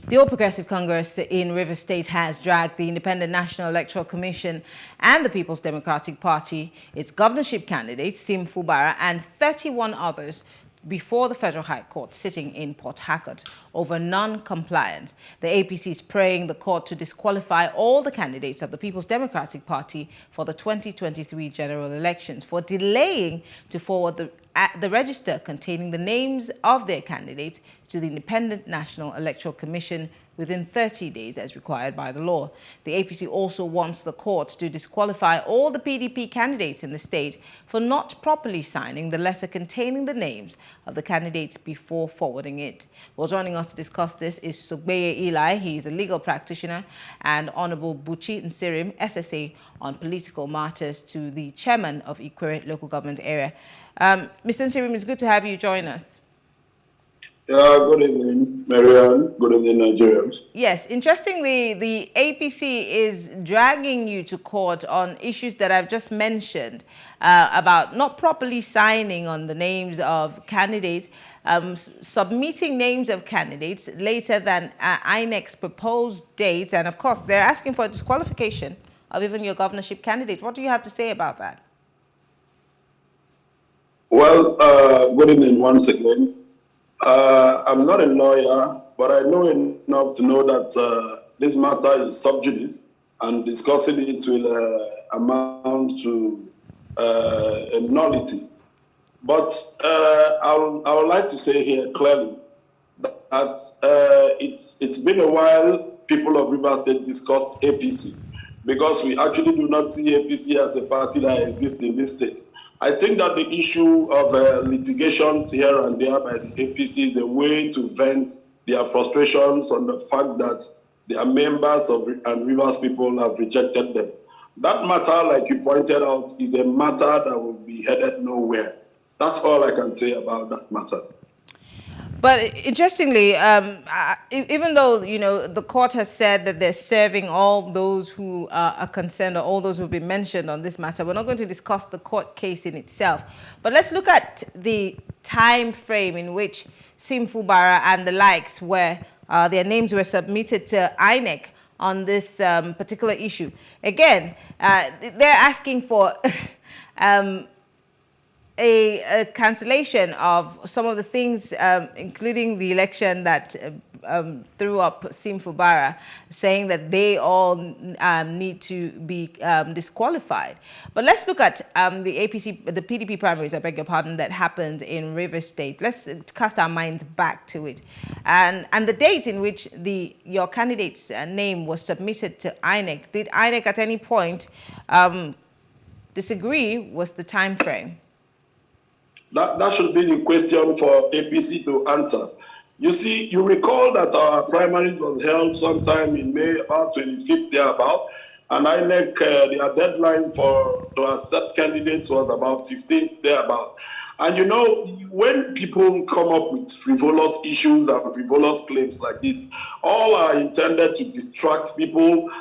The All Progressive Congress in Rivers State has dragged the Independent National Electoral Commission and the People's Democratic Party, its governorship candidate, Fubara, and 31 others before the Federal High Court sitting in Port Harcourt over non-compliance. The APC is praying the court to disqualify all the candidates of the People's Democratic Party for the 2023 general elections for delaying to forward the register containing the names of their candidates to the Independent National Electoral Commission within 30 days as required by the law. The APC also wants the court to disqualify all the PDP candidates in the state for not properly signing the letter containing the names of the candidates before forwarding it. Well, joining us to discuss this is Sogbeye Eli. He's a legal practitioner, and Honorable Buchi Nsirim, SSA on political matters, to the chairman of Ikwere local government area. Mr. Nsirim, it's good to have you join us. Yeah, good evening, Marianne. Good evening, Nigerians. Yes, interestingly, the APC is dragging you to court on issues that I've just mentioned about not properly signing on the names of candidates, submitting names of candidates later than INEC's proposed dates, and of course, they're asking for a disqualification of even your governorship candidate. What do you have to say about that? Well, good evening once again. I'm not a lawyer, but I know enough to know that this matter is sub judice, and discussing it will amount to a nullity. But I would like to say here clearly that it's been a while people of Rivers State discussed APC, because we actually do not see APC as a party that exists in this state. I think that the issue of litigations here and there by the APC is a way to vent their frustrations on the fact that their members and Rivers people have rejected them. That matter, like you pointed out, is a matter that will be headed nowhere. That's all I can say about that matter. But interestingly, even though, you know, the court has said that they're serving all those who are concerned, or all those who have been mentioned on this matter, we're not going to discuss the court case in itself. But let's look at the time frame in which Fubara and the likes, where their names were submitted to INEC on this particular issue. Again, they're asking for a cancellation of some of the things, including the election that threw up Fubara, saying that they all need to be disqualified. But let's look at the APC, the PDP primaries, I beg your pardon, that happened in Rivers State. Let's cast our minds back to it. And the date in which your candidate's name was submitted to INEC, did INEC at any point disagree with the time frame? That should be the question for APC to answer. You see, you recall that our primary was held sometime in May, about 25th thereabout, and INEC, their deadline to accept candidates was about 15th thereabout. And you know, when people come up with frivolous issues and frivolous claims like this, all are intended to distract people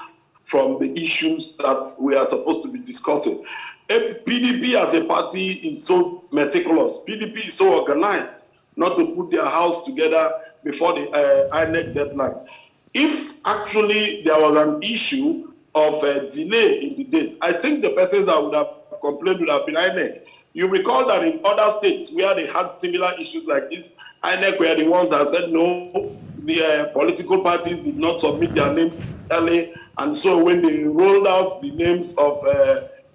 from the issues that we are supposed to be discussing. PDP as a party is so meticulous. PDP is so organized not to put their house together before the INEC deadline. If actually there was an issue of a delay in the date, I think the persons that would have complained would have been INEC. You recall that in other states where they had similar issues like this, INEC were the ones that said no, the political parties did not submit their names early, and so when they rolled out the names of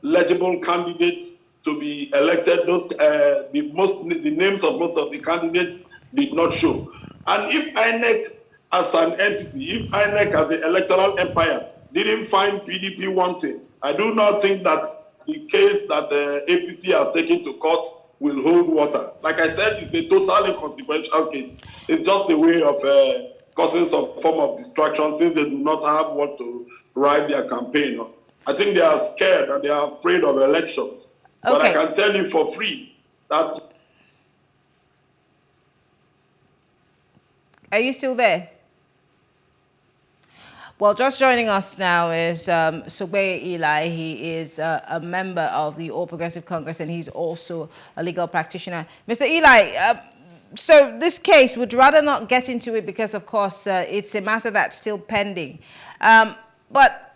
legible candidates to be elected, those the names of most of the candidates did not show. And if INEC as an entity, if INEC as the electoral empire didn't find PDP wanting, I do not think that the case that the APC has taken to court will hold water. Like I said, it's a totally inconsequential case. It's just a way of causing some form of distraction since they do not have what to ride their campaign on. I think they are scared and they are afraid of elections. Okay. But I can tell you for free that... Are you still there? Well, just joining us now is Sogbeye Eli. He is a member of the All Progressive Congress, and he's also a legal practitioner. Mr. Eli, So this case, would rather not get into it because, of course, it's a matter that's still pending. But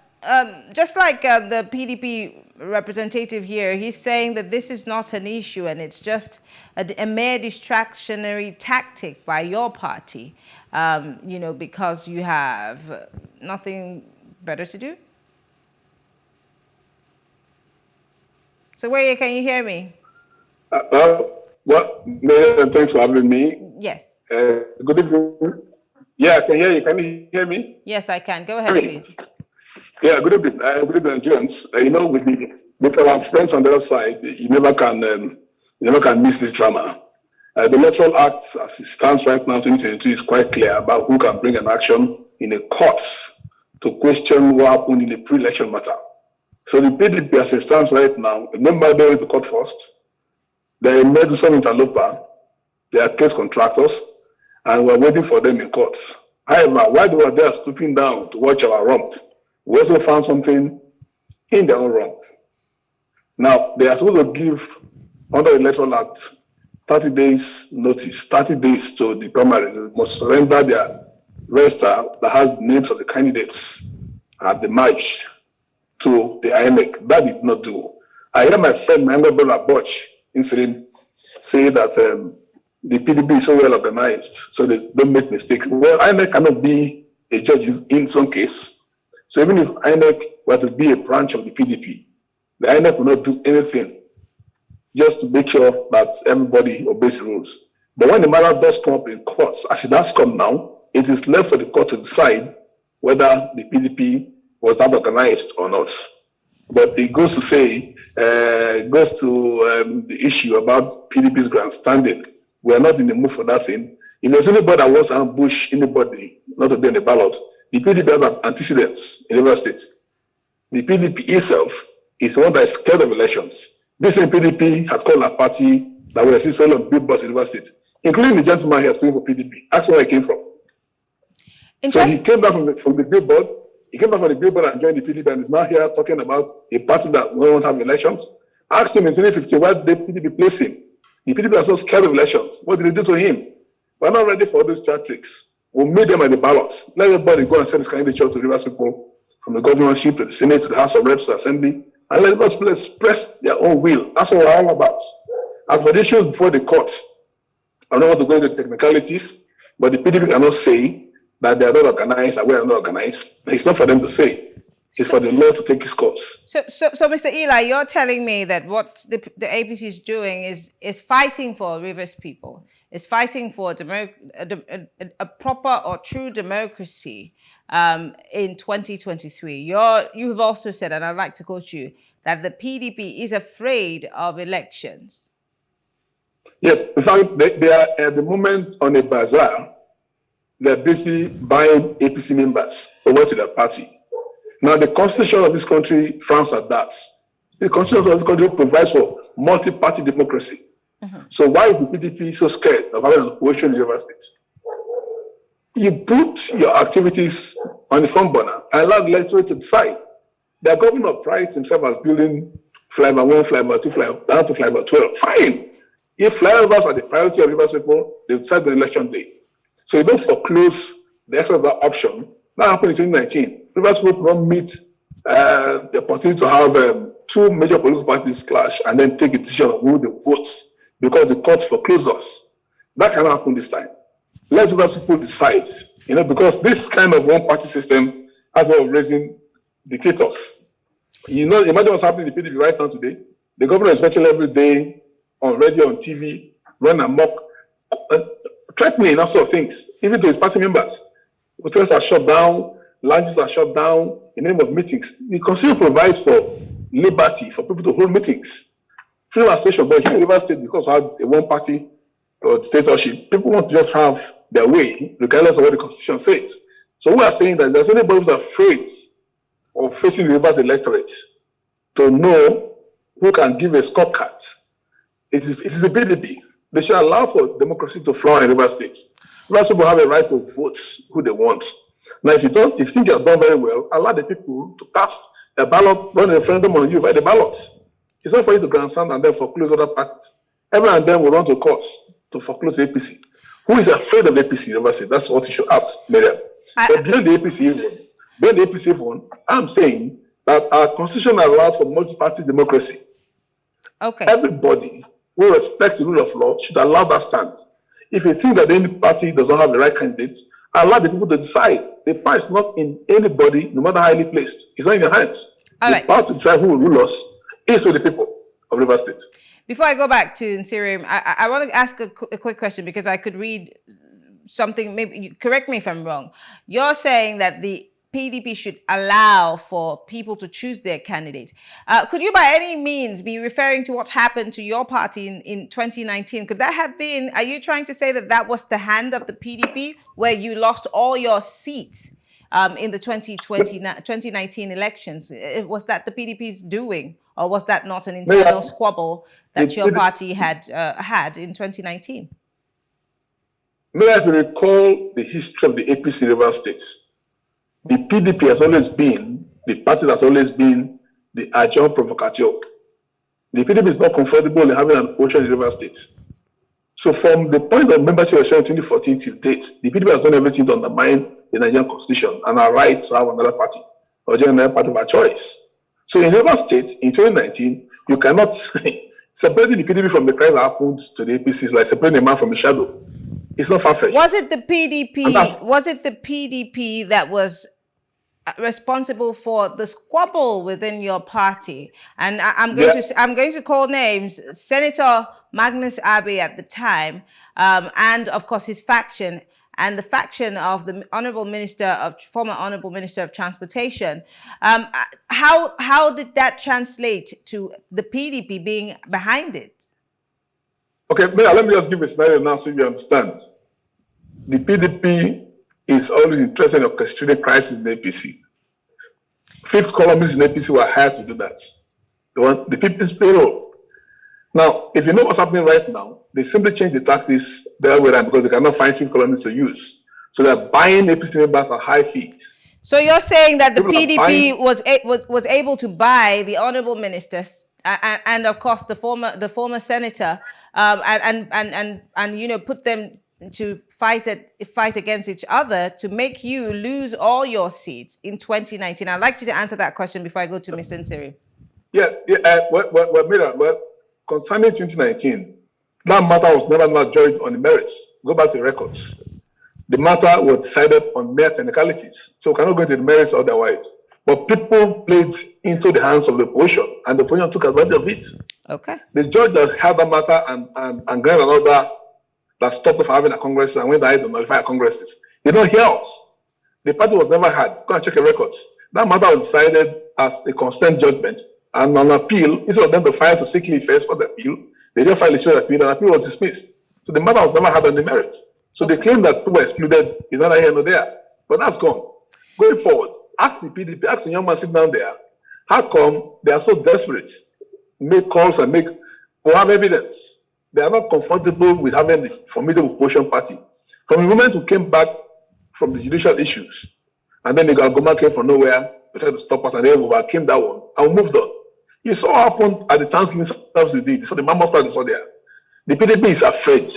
just like the PDP representative here, he's saying that this is not an issue and it's just a mere distractionary tactic by your party, you know, because you have nothing better to do. So, Sogbeye, can you hear me? Thanks for having me. Yes. Good evening. Yeah, I can hear you. Can you hear me? Yes, I can. Go ahead, please. Yeah, good evening. Good evening, Nigerians. You know, with our friends on the other side, you never can miss this drama. The Electoral Act, as it stands right now, 2022, is quite clear about who can bring an action in a court to question what happened in a pre-election matter. So the PDP, as it stands right now, remember they went to court first. They made some interloper, they are case contractors, and we're waiting for them in court. However, while they were there stooping down to watch our rump, we also found something in their own rump. Now, they are supposed to give, under the Electoral Act, 30 days notice, 30 days to the primaries. They must surrender their register that has the names of the candidates at the match to the INEC. That did not do. I hear my friend, my younger brother, Butch, incident, say that the PDP is so well organized, so they don't make mistakes. Well, INEC cannot be a judge in some case. So even if INEC were to be a branch of the PDP, the INEC will not do anything just to make sure that everybody obeys the rules. But when the matter does come up in courts, as it has come now, it is left for the court to decide whether the PDP was that organized or not. But it goes to say, the issue about PDP's grandstanding. We are not in the mood for that thing. If there's anybody that wants to ambush anybody not to be on the ballot, the PDP has antecedents in River State. The PDP itself is the one that is scared of elections. This same PDP had called a party that will assist all on billboards in River State, including the gentleman here speaking for PDP. Ask where he came from. So he came back from the billboard. He came back from the billboard and joined the PDP and is now here talking about a party that won't have elections. Asked him in 2015, why did the PDP place him? The PDP are so scared of elections. What did they do to him? We're not ready for all those tricks. We'll meet them at the ballots. Let everybody go and send his candidature to Rivers people, from the governorship to the Senate to the House of Reps to the Assembly, and let us express their own will. That's what we're all about. As for the issue before the court, I don't want to go into the technicalities, but the PDP cannot say that they are not organized and we are not organized. It's not for them to say. It's for the law to take its course. So, Mr. Eli, you're telling me that what the APC is doing is fighting for Rivers people, is fighting for a proper or true democracy in 2023. You've also said, and I'd like to quote you, that the PDP is afraid of elections. Yes, in fact, they are at the moment on a bazaar. They're busy buying APC members over to their party. Now, the constitution of this country frowns at that. The constitution of this country provides for multi-party democracy. So why is the PDP so scared of having an opposition in River State? You put your activities on the front burner and allow the electorate to decide. The governor prides himself as building flyover 1, flyover 2, flyover down to flyover 12. Fine. If flyovers are the priority of Rivers people, they decide on election day. So you don't foreclose the extra of that option. That happened in 2019. Rivers people don't meet the opportunity to have two major political parties clash and then take a decision on who they vote because the courts foreclosed us. That cannot happen this time. Let Rivers people decide, because this kind of one-party system has a way of raising dictators. Imagine what's happening in the PDP right now today. The governor is virtually every day on radio, on TV, run amok, threatening all sort of things, even to his party members. Hotels are shut down, lounges are shut down in the name of meetings. The Constitution provides for liberty for people to hold meetings. Freedom of association, but here in River State, because we have a one-party dictatorship, people want to just have their way, regardless of what the Constitution says. So we are saying that if there's anybody who's afraid of facing the Rivers electorate to know who can give a scorecard, it is a PDP. They should allow for democracy to flower in River State. Rivers people have a right to vote who they want. Now, if you think you have done very well, allow the people to cast a ballot, run a referendum on you by the ballot. It's not for you to grandstand and then foreclose other parties. Every and then will run to courts to foreclose the APC? Who is afraid of the APC in Rivers State? That's what you should ask, Miriam. But beyond the APC even, I'm saying that our constitution allows for multi-party democracy. Okay. Everybody who respects the rule of law should allow that stand. If you think that any party does not have the right candidates, allow the people to decide. The power is not in anybody, no matter how highly placed. It's not in your hands. The power to decide who will rule us is with the people of Rivers State. Before I go back to Nsirium, I want to ask a quick question, because I could read something, maybe correct me if I'm wrong. You're saying that the PDP should allow for people to choose their candidate. Could you by any means be referring to what happened to your party in 2019? Could that have been, are you trying to say that that was the hand of the PDP, where you lost all your seats in the 2019 elections? Was that the PDP's doing, or was that not an internal squabble that your party had in 2019? May I recall the history of the APC Rivers State? The PDP has always been, the party has always been the agent provocateur. The PDP is not comfortable in having an opposition in Rivers State. So from the point of membership election in 2014 till date, the PDP has done everything to undermine the Nigerian constitution and our right to have another party, or join another party of our choice. So in Rivers State, in 2019, you cannot separating the PDP from the crime that happened to the APC is like separating a man from a shadow. It's not far-fetched. Was it the PDP? Was it the PDP that was responsible for the squabble within your party? And I'm going to call names: Senator Magnus Abbey at the time, and of course his faction, and the faction of the former Honorable Minister of Transportation. How did that translate to the PDP being behind it? Okay, let me just give a scenario now so you understand. The PDP is always interested in orchestrating crisis in the APC. Fifth columnists in the APC were hired to do that. They want the PDP's payroll. Now, if you know what's happening right now, they simply change the tactics the other way around because they cannot find fifth columnists to use. So they're buying APC members at high fees. So you're saying that the PDP was able to buy the honorable ministers and of course the former senator and you know, put them to fight against each other to make you lose all your seats in 2019. I'd like you to answer that question before I go to Mr. Nsiri. Well, concerning 2019, that matter was never judged on the merits. Go back to the records. The matter was decided on mere technicalities, so we cannot go into the merits otherwise. But people played into the hands of the opposition, and the opposition took advantage of it. Okay. The judge that held that matter and granted an order that stopped us from having a congress and went ahead to nullify our congresses. They don't hear us. The party was never had. Go and check the records. That matter was decided as a consent judgment, and on appeal, instead of them to file to seek leave first for the appeal, they just filed a straight appeal, and appeal was dismissed. So the matter was never had on the merits. So the claim that people were excluded is neither here nor there. But that's gone. Going forward, ask the PDP, ask the young man sitting down there, how come they are so desperate? Make calls and have evidence. They are not comfortable with having the formidable opposition party. From the moment we came back from the judicial issues, and then the government came from nowhere, they tried to stop us, and then we overcame that one, and we moved on. You saw what happened at the Thanksgiving service we did. You saw the mammoth crowd saw there. The PDP is afraid.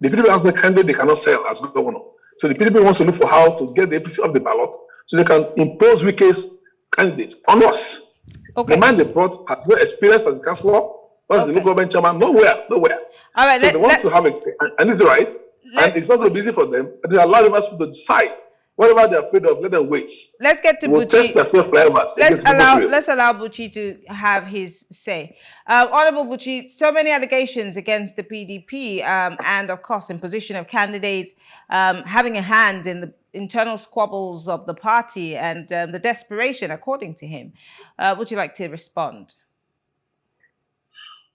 The PDP has no candidate they cannot sell as governor. So the PDP wants to look for how to get the APC off the ballot so they can impose Wike's candidate on us. Okay. The man they brought has no experience as a councillor, or as the local government chairman, nowhere. All right, so they want to have and it's right, and it's not going to be easy for them. They allow us to decide. Whatever they're afraid of, let them wait. Let's get to Buchi. Let's allow Buchi to have his say. Honorable Buchi, so many allegations against the PDP and, of course, imposition of candidates, having a hand in the internal squabbles of the party and the desperation, according to him. Would you like to respond?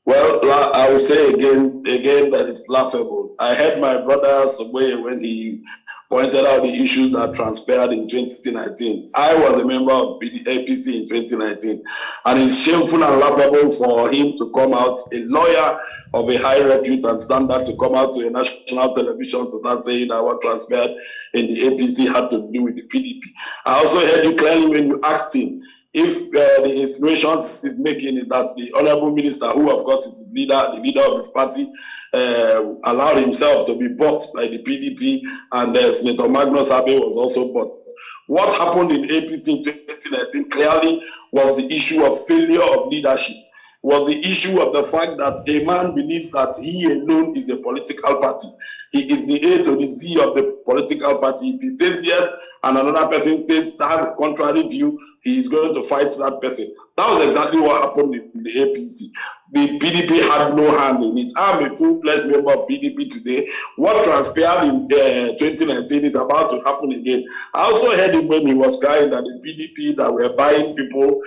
Well, I will say again that it's laughable. I heard my brother Sogbeye when he pointed out the issues that transpired in 2019. I was a member of the APC in 2019, and it's shameful and laughable for him to come out, a lawyer of a high repute and standard, to come out to a national television to start saying that what transpired in the APC had to do with the PDP. I also heard you clearly when you asked him if the insinuations he's making is that the honorable minister, who of course is the leader of his party, allowed himself to be bought by the PDP, and Senator Magnus Abe was also bought. What happened in APC in 2019 clearly was the issue of failure of leadership, was the issue of the fact that a man believes that he alone is a political party. He is the A to the Z of the political party. If he says yes and another person says has a contrary view, he is going to fight that person. That was exactly what happened in the APC. The PDP had no hand in it. I'm a full-fledged member of PDP today. What transpired in 2019 is about to happen again. I also heard him when he was crying that the PDP that were buying people.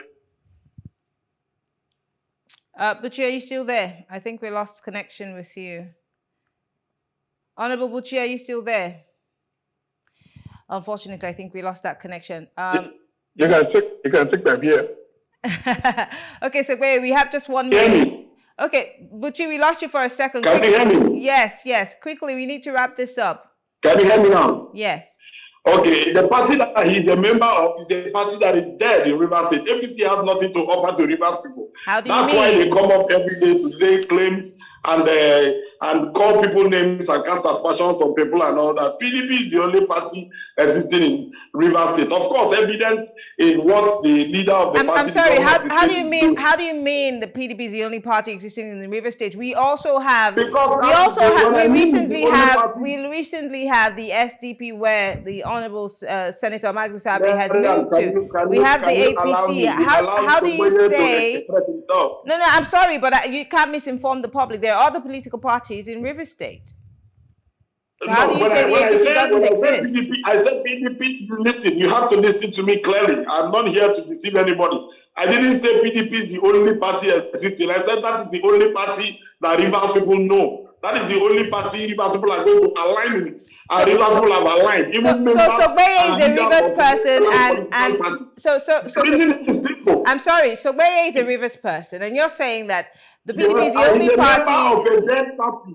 Buchi, are you still there? I think we lost connection with you. Honorable Buchi, are you still there? Unfortunately, I think we lost that connection. You can take them here. Okay, so wait, we have just 1 minute. Okay, Buchi, we lost you for a second. Can you hear me? Yes. Quickly, we need to wrap this up. Can you hear me now? Yes. Okay, the party that he's a member of is a party that is dead in Rivers State. APC has nothing to offer to Rivers people. How do you That's mean? why they come up every day to lay claims and call people names and cast aspersions on people and all that. PDP is the only party existing in Rivers State. Of course, evident in what the leader of the party. I'm sorry. How do you mean? How do you mean the PDP is the only party existing in the River State? We also have. We recently have the SDP, where the Honourable Senator Magnus Abe has moved to. We have the APC. How do you say? No. I'm sorry, but you can't misinform the public. There are other political parties in River State. So how do you say the APC doesn't exist? PDP, I said PDP, listen, you have to listen to me clearly. I'm not here to deceive anybody. I didn't say PDP is the only party existing. I said that is the only party that Rivers people know. That is the only party Rivers people are going to align with. And Rivers people have aligned. So Sogbeye is a Rivers person, I'm sorry, Sogbeye is a Rivers person, and you're saying that the PDP is the only party.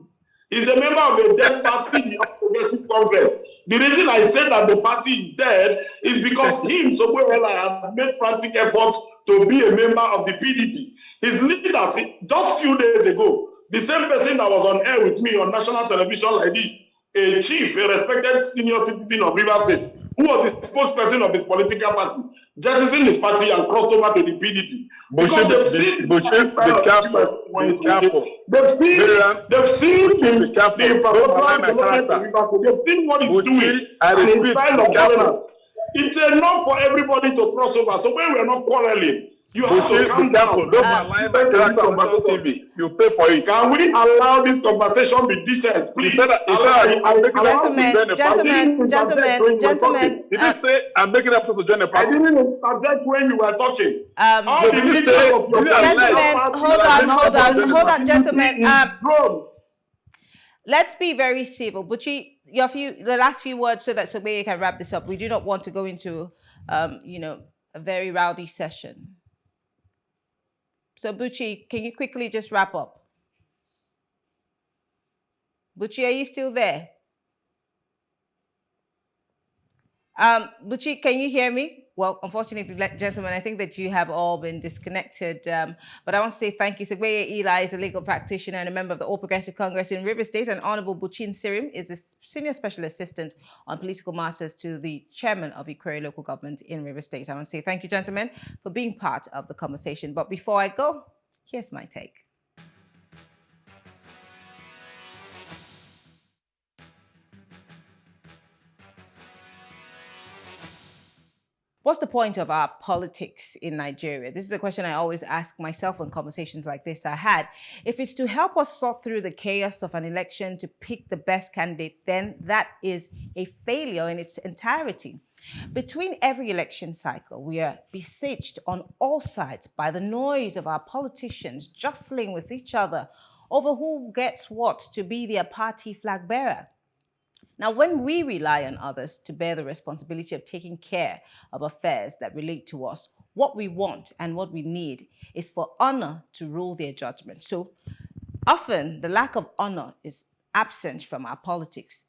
He's a member of a dead party, the Progressive Congress. The reason I said that the party is dead is because him, Sogbeye Eli, has made frantic efforts to be a member of the PDP. His leaders, just a few days ago, the same person that was on air with me on national television like this, a chief, a respected senior citizen of Rivers State, who was the spokesperson of his political party, jettisoned his party and crossed over to the PDP. Because they've seen the what he's doing and his style of governance. It's enough for everybody to cross over. So when we're not quarreling, you have to calm down. Don't align my character on TV. You pay for it. Can we allow this conversation be decent, please? Gentlemen. Did you say I'm making up to join the party? I didn't interject when you were talking. Hold on, gentlemen. Let's be very civil. Buchi, the last few words so that Sogbeye can wrap this up. We do not want to go into, a very rowdy session. So, Buchi, can you quickly just wrap up? Buchi, are you still there? Buchi, can you hear me? Well, unfortunately, gentlemen, I think that you have all been disconnected. But I want to say thank you. Sogbeye Eli is a legal practitioner and a member of the All Progressive Congress in River State. And Honorable Buchin Sirim is a senior special assistant on political matters to the chairman of Electoral local government in River State. I want to say thank you, gentlemen, for being part of the conversation. But before I go, here's my take. What's the point of our politics in Nigeria? This is a question I always ask myself when conversations like this are had. If it's to help us sort through the chaos of an election to pick the best candidate, then that is a failure in its entirety. Between every election cycle, we are besieged on all sides by the noise of our politicians jostling with each other over who gets what to be their party flag bearer. Now, when we rely on others to bear the responsibility of taking care of affairs that relate to us, what we want and what we need is for honor to rule their judgment. So often the lack of honor is absent from our politics.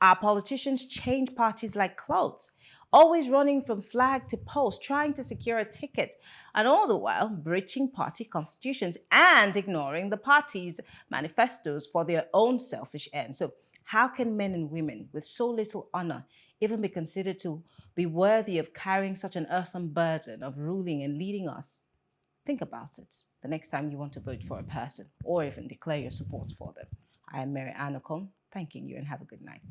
Our politicians change parties like clothes. always running from flag to post, trying to secure a ticket, and all the while breaching party constitutions and ignoring the party's manifestos for their own selfish ends. So how can men and women with so little honor even be considered to be worthy of carrying such an irksome burden of ruling and leading us? Think about it the next time you want to vote for a person or even declare your support for them. I am Mary Anacom, thanking you and have a good night.